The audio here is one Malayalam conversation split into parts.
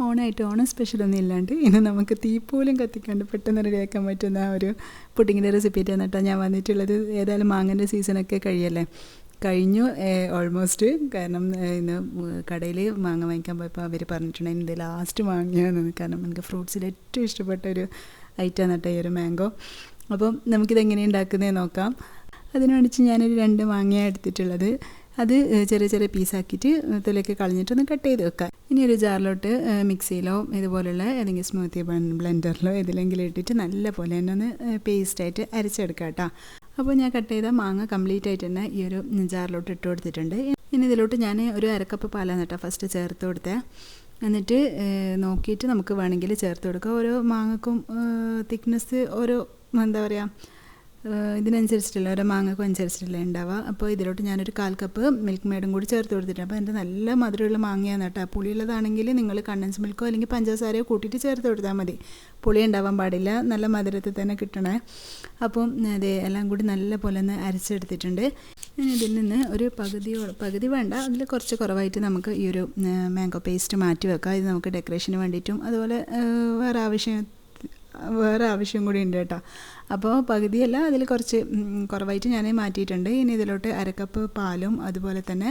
ഓണായിട്ട് ഓണം സ്പെഷ്യലൊന്നും ഇല്ലാണ്ട് ഇന്ന് നമുക്ക് തീ പോലും കത്തിക്കാണ്ട് പെട്ടെന്ന് റെഡിയാക്കാൻ പറ്റുന്ന ഒരു പുഡിങ്ങിൻ്റെ റെസിപ്പി ആയിട്ടാണ് കേട്ടോ ഞാൻ വന്നിട്ടുള്ളത്. ഏതായാലും മാങ്ങൻ്റെ സീസണൊക്കെ കഴിയല്ലേ, കഴിഞ്ഞു ഓൾമോസ്റ്റ്. കാരണം ഇന്ന് കടയിൽ മാങ്ങ വാങ്ങിക്കാൻ പോയപ്പോൾ അവർ പറഞ്ഞിട്ടുണ്ടെങ്കിൽ ഇത് ലാസ്റ്റ് മാങ്ങയാണെന്ന്. കാരണം എനിക്ക് ഫ്രൂട്ട്സിൽ ഏറ്റവും ഇഷ്ടപ്പെട്ട ഒരു ഐറ്റമാണ് കേട്ടോ ഈ ഒരു മാംഗോ. അപ്പം നമുക്കിതെങ്ങനെ ഉണ്ടാക്കുന്നതെന്ന് നോക്കാം. അതിന് വേണ്ടിയിട്ട് ഞാനൊരു 2 മാങ്ങയാണ് എടുത്തിട്ടുള്ളത്. അത് ചെറിയ ചെറിയ പീസാക്കിയിട്ട് തൊലിയൊക്കെ കളഞ്ഞിട്ടൊന്ന് കട്ട് ചെയ്ത് വെക്കാം. ഇനി ഒരു ജാറിലോട്ട് മിക്സിയിലോ ഇതുപോലുള്ള ഏതെങ്കിലും സ്മൂത്തി ബ്ലെൻഡറിലോ ഇതിലെങ്കിലും ഇട്ടിട്ട് നല്ല പോലെ തന്നെ ഒന്ന് പേസ്റ്റായിട്ട് അരച്ചെടുക്കാം കേട്ടോ. അപ്പോൾ ഞാൻ കട്ട് ചെയ്ത മാങ്ങ കംപ്ലീറ്റ് ആയിട്ട് തന്നെ ഈ ഒരു ജാറിലോട്ട് ഇട്ട് കൊടുത്തിട്ടുണ്ട്. ഇനി ഇതിലോട്ട് ഞാൻ ഒരു 1/2 കപ്പ് പാലാണ് കേട്ടോ ഫസ്റ്റ് ചേർത്ത് കൊടുത്തത്. എന്നിട്ട് നോക്കിയിട്ട് നമുക്ക് വേണമെങ്കിൽ ചേർത്ത് കൊടുക്കുക. ഓരോ മാങ്ങക്കും തിക്നെസ് ഓരോ എന്താ പറയുക ഇതിനനുസരിച്ചിട്ടില്ല, ഓരോ മാങ്ങക്കും അനുസരിച്ചിട്ടില്ല ഉണ്ടാവുക. അപ്പോൾ ഇതിലോട്ട് ഞാനൊരു 1/4 കപ്പ് മിൽക്ക് മെയ്ഡും കൂടി ചേർത്ത് കൊടുത്തിട്ടുണ്ട്. അപ്പോൾ എൻ്റെ നല്ല മധുരമുള്ള മാങ്ങയാണ് കേട്ടോ. പുളിയുള്ളതാണെങ്കിൽ നിങ്ങൾ കണ്ടൻസ് മിൽക്കോ അല്ലെങ്കിൽ പഞ്ചസാരയോ കൂട്ടിയിട്ട് ചേർത്ത് കൊടുത്താൽ മതി. പുളി ഉണ്ടാവാൻ പാടില്ല, നല്ല മധുരത്തിൽ തന്നെ കിട്ടണേ. അപ്പം അതെ എല്ലാം കൂടി നല്ല പോലെ ഒന്ന് അരച്ചെടുത്തിട്ടുണ്ട്. ഇനി ഇതിൽ നിന്ന് ഒരു പകുതി വേണ്ട, അതിൽ കുറച്ച് കുറവായിട്ട് നമുക്ക് ഈ ഒരു മാംഗോ പേസ്റ്റ് മാറ്റി വെക്കാം. ഇത് നമുക്ക് ഡെക്കറേഷന് വേണ്ടിയിട്ടും അതുപോലെ വേറെ ആവശ്യം കൂടി ഉണ്ട് കേട്ടോ. അപ്പോൾ പകുതിയല്ല, അതിൽ കുറച്ച് കുറവായിട്ട് ഞാൻ മാറ്റിയിട്ടുണ്ട്. ഇനി ഇതിലോട്ട് 1/2 കപ്പ് പാലും അതുപോലെ തന്നെ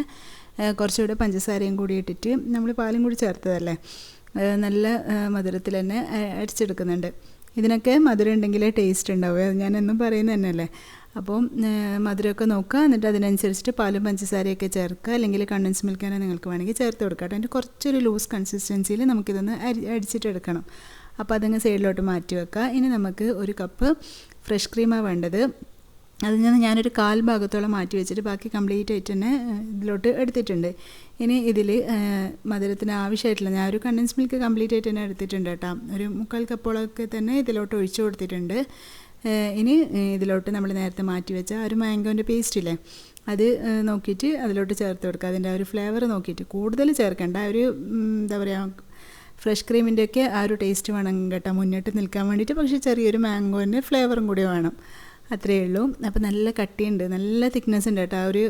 കുറച്ചുകൂടെ പഞ്ചസാരയും കൂടി ഇട്ടിട്ട് നമ്മൾ പാലും കൂടി ചേർത്തതല്ലേ, നല്ല മധുരത്തിൽ തന്നെ അടിച്ചെടുക്കുന്നുണ്ട്. ഇതിനൊക്കെ മധുരം ഉണ്ടെങ്കിലേ ടേസ്റ്റ് ഉണ്ടാവുക, അത് ഞാൻ എന്നും പറയുന്നത് തന്നെയല്ലേ. അപ്പോൾ മധുരമൊക്കെ നോക്കുക, എന്നിട്ട് അതിനനുസരിച്ചിട്ട് പാലും പഞ്ചസാരയൊക്കെ ചേർക്കുക, അല്ലെങ്കിൽ കണ്ടൻസ് മിൽക്കാനോ നിങ്ങൾക്ക് വേണമെങ്കിൽ ചേർത്ത് കൊടുക്കാം കേട്ടോ. അതിൻ്റെ കുറച്ചൊരു ലൂസ് കൺസിസ്റ്റൻസിയിൽ നമുക്കിതൊന്ന് അടിച്ചിട്ടെടുക്കണം. അപ്പോൾ അതങ്ങ് സൈഡിലോട്ട് മാറ്റി വെക്കുക. ഇനി നമുക്ക് 1 കപ്പ് ഫ്രഷ് ക്രീമാണ് വേണ്ടത്. അതിൽ നിന്ന് ഞാനൊരു 1/4 ഭാഗത്തോളം മാറ്റി വെച്ചിട്ട് ബാക്കി കംപ്ലീറ്റ് ആയിട്ട് തന്നെ ഇതിലോട്ട് എടുത്തിട്ടുണ്ട്. ഇനി ഇതിൽ മധുരത്തിന് ആവശ്യമായിട്ടുള്ള ഞാൻ ഒരു കണ്ടൻസ് മിൽക്ക് കംപ്ലീറ്റ് ആയിട്ട് തന്നെ എടുത്തിട്ടുണ്ട് കേട്ടോ. ഒരു 3/4 കപ്പോളൊക്കെ തന്നെ ഇതിലോട്ട് ഒഴിച്ചു കൊടുത്തിട്ടുണ്ട്. ഇനി ഇതിലോട്ട് നമ്മൾ നേരത്തെ മാറ്റി വെച്ച ഒരു മാംഗോൻ്റെ പേസ്റ്റ് ഇല്ലേ, അത് നോക്കിയിട്ട് അതിലോട്ട് ചേർത്ത് കൊടുക്കുക. അതിൻ്റെ ആ ഒരു ഫ്ലേവർ നോക്കിയിട്ട് കൂടുതൽ ചേർക്കേണ്ട, ഒരു എന്താ പറയുക ഫ്രഷ് ക്രീമിൻ്റെയൊക്കെ ആ ഒരു ടേസ്റ്റ് വേണം കേട്ടോ മുന്നിട്ട് നിൽക്കാൻ വേണ്ടിയിട്ട്. പക്ഷേ ചെറിയൊരു മാംഗോൻ്റെ ഫ്ലേവറും കൂടി വേണം, അത്രയേ ഉള്ളൂ. അപ്പോൾ നല്ല കട്ടിയുണ്ട്, നല്ല തിക്നെസ് ഉണ്ട് കേട്ടോ ആ ഒരു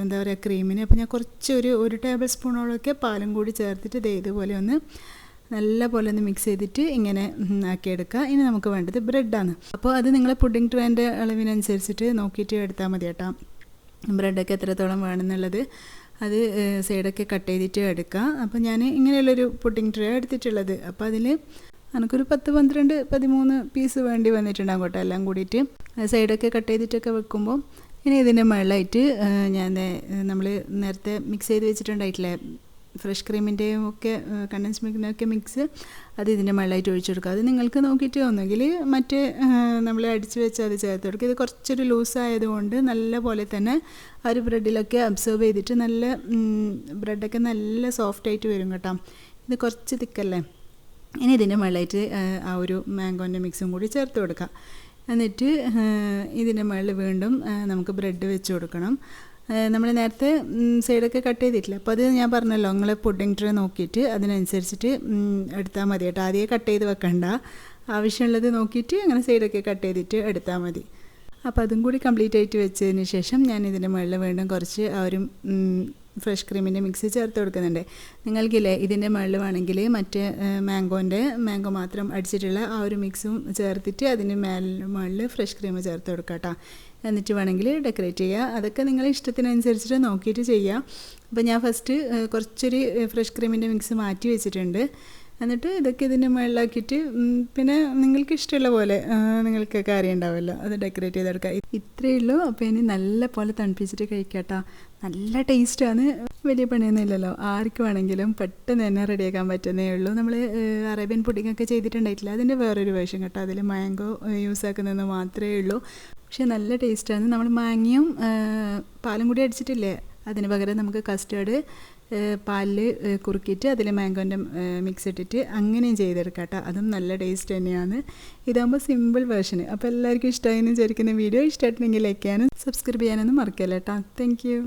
എന്താ പറയുക ക്രീമിന്. അപ്പോൾ ഞാൻ കുറച്ച് ഒരു ടേബിൾ സ്പൂണോളൊക്കെ പാലും കൂടി ചേർത്തിട്ട് ഇതുപോലെ ഒന്ന് നല്ല പോലെ ഒന്ന് മിക്സ് ചെയ്തിട്ട് ഇങ്ങനെ ആക്കിയെടുക്കുക. ഇനി നമുക്ക് വേണ്ടത് ബ്രെഡാണ്. അപ്പോൾ അത് നിങ്ങൾ പുഡിംഗ് ട്രേൻ്റെ അളവിനനുസരിച്ചിട്ട് നോക്കിയിട്ട് എടുത്താൽ മതി കേട്ടോ. ബ്രെഡൊക്കെ എത്രത്തോളം വേണമെന്നുള്ളത് അത് സൈഡൊക്കെ കട്ട് ചെയ്തിട്ട് എടുക്കുക. അപ്പോൾ ഞാൻ ഇങ്ങനെയുള്ളൊരു പുഡിംഗ് ട്രേ എടുത്തിട്ടുള്ളത്. അപ്പോൾ അതിൽ എനിക്കൊരു 10, 12, 13 പീസ് വേണ്ടി വന്നിട്ടുണ്ടാകും കേട്ടോ എല്ലാം കൂടിയിട്ട്. സൈഡൊക്കെ കട്ട് ചെയ്തിട്ടൊക്കെ വെക്കുമ്പോൾ ഇനി ഇതിൻ്റെ മുകളിലായിട്ട് ഞാൻ നമ്മൾ നേരത്തെ മിക്സ് ചെയ്ത് വെച്ചിട്ടുണ്ടായിട്ടില്ലേ ഫ്രഷ് ക്രീമിൻ്റെയും ഒക്കെ കണ്ടൻസ് മിൽക്കിൻ്റെയൊക്കെ മിക്സ്, അത് ഇതിൻ്റെ മുകളിലായിട്ട് ഒഴിച്ചു കൊടുക്കുക. അത് നിങ്ങൾക്ക് നോക്കിയിട്ട് ഒന്നെങ്കിൽ മറ്റേ നമ്മൾ അടിച്ച് വെച്ച് അത് ചേർത്ത് കൊടുക്കുക. ഇത് കുറച്ചൊരു ലൂസായതുകൊണ്ട് നല്ല പോലെ തന്നെ ആ ഒരു ബ്രെഡിലൊക്കെ അബ്സോർബ് ചെയ്തിട്ട് നല്ല ബ്രെഡൊക്കെ നല്ല സോഫ്റ്റായിട്ട് വരും കേട്ടോ. ഇത് കുറച്ച് തിക്കല്ലേ. ഇനി ഇതിൻ്റെ മുകളിലായിട്ട് ആ ഒരു മാംഗോൻ്റെ മിക്സും കൂടി ചേർത്ത് കൊടുക്കുക. എന്നിട്ട് ഇതിൻ്റെ മുകളിൽ വീണ്ടും നമുക്ക് ബ്രെഡ് വെച്ച് കൊടുക്കണം. നമ്മൾ നേരത്തെ സൈഡൊക്കെ കട്ട് ചെയ്തിട്ടില്ല, അപ്പോൾ അത് ഞാൻ പറഞ്ഞല്ലോ നിങ്ങൾ പുഡിംഗ് ട്രേ നോക്കിയിട്ട് അതിനനുസരിച്ചിട്ട് എടുത്താൽ മതി കേട്ടോ. ആദ്യമേ കട്ട് ചെയ്ത് വെക്കണ്ട, ആവശ്യമുള്ളത് നോക്കിയിട്ട് അങ്ങനെ സൈഡൊക്കെ കട്ട് ചെയ്തിട്ട് എടുത്താൽ മതി. അപ്പോൾ അതും കൂടി കംപ്ലീറ്റ് ആയിട്ട് വെച്ചതിന് ശേഷം ഞാൻ ഇതിൻ്റെ മുകളിൽ വീണ്ടും കുറച്ച് ആ ഒരു ഫ്രഷ് ക്രീമിൻ്റെ മിക്സ് ചേർത്ത് കൊടുക്കുന്നുണ്ട്. നിങ്ങൾക്കില്ലേ ഇതിൻ്റെ മുകളിൽ വേണമെങ്കിൽ മറ്റേ മാംഗോ മാത്രം അടിച്ചിട്ടുള്ള ആ ഒരു മിക്സും ചേർത്തിട്ട് അതിന് മുകളിൽ ഫ്രഷ് ക്രീം ചേർത്ത് കൊടുക്കാം കേട്ടോ. എന്നിട്ട് വേണമെങ്കിൽ ഡെക്കറേറ്റ് ചെയ്യുക. അതൊക്കെ നിങ്ങളെ ഇഷ്ടത്തിനനുസരിച്ചിട്ട് നോക്കിയിട്ട് ചെയ്യുക. അപ്പോൾ ഞാൻ ഫസ്റ്റ് കുറച്ചൊരു ഫ്രഷ് ക്രീമിൻ്റെ മിക്സ് മാറ്റി വെച്ചിട്ടുണ്ട്. എന്നിട്ട് ഇതൊക്കെ ഇതിൻ്റെ മുകളിലാക്കിയിട്ട് പിന്നെ നിങ്ങൾക്ക് ഇഷ്ടമുള്ള പോലെ നിങ്ങൾക്കൊക്കെ അറിയണ്ടാവുമല്ലോ, അത് ഡെക്കറേറ്റ് ചെയ്തെടുക്കുക. ഇത്രയേ ഉള്ളൂ. അപ്പോൾ ഇനി നല്ല പോലെ തണുപ്പിച്ചിട്ട് കഴിക്കാട്ടോ. നല്ല ടേസ്റ്റാണ്, വലിയ പണിയൊന്നും ഇല്ലല്ലോ. ആർക്ക് വേണമെങ്കിലും പെട്ടെന്ന് തന്നെ റെഡിയാക്കാൻ പറ്റുന്നേ ഉള്ളൂ. നമ്മൾ അറേബ്യൻ പുഡിങ്ങൊക്കെ ചെയ്തിട്ടുണ്ടായിട്ടില്ല, അതിൻ്റെ വേറൊരു വേർഷൻ കേട്ടോ. അതിൽ മാംഗോ യൂസ് ആക്കുന്നതെന്ന് മാത്രമേ ഉള്ളൂ. പക്ഷേ നല്ല ടേസ്റ്റാണ്. നമ്മൾ മാങ്ങയും പാലും കൂടി അടിച്ചിട്ടില്ലേ, അതിന് പകരം നമുക്ക് കസ്റ്റേർഡ് പാലിൽ കുറുക്കിയിട്ട് അതിൽ മാംഗോൻ്റെ മിക്സ് ഇട്ടിട്ട് അങ്ങനെയും ചെയ്തെടുക്കാം കേട്ടോ. അതും നല്ല ടേസ്റ്റ് തന്നെയാണ്. ഇതാകുമ്പോൾ സിമ്പിൾ വേർഷന്. അപ്പോൾ എല്ലാവർക്കും ഇഷ്ടമായി എന്ന് വിചാരിക്കുന്ന വീഡിയോ ഇഷ്ടമായിട്ടുണ്ടെങ്കിൽ ലൈക്ക് ചെയ്യാനും സബ്സ്ക്രൈബ് ചെയ്യാനൊന്നും മറക്കല്ല കേട്ടോ. Thank you.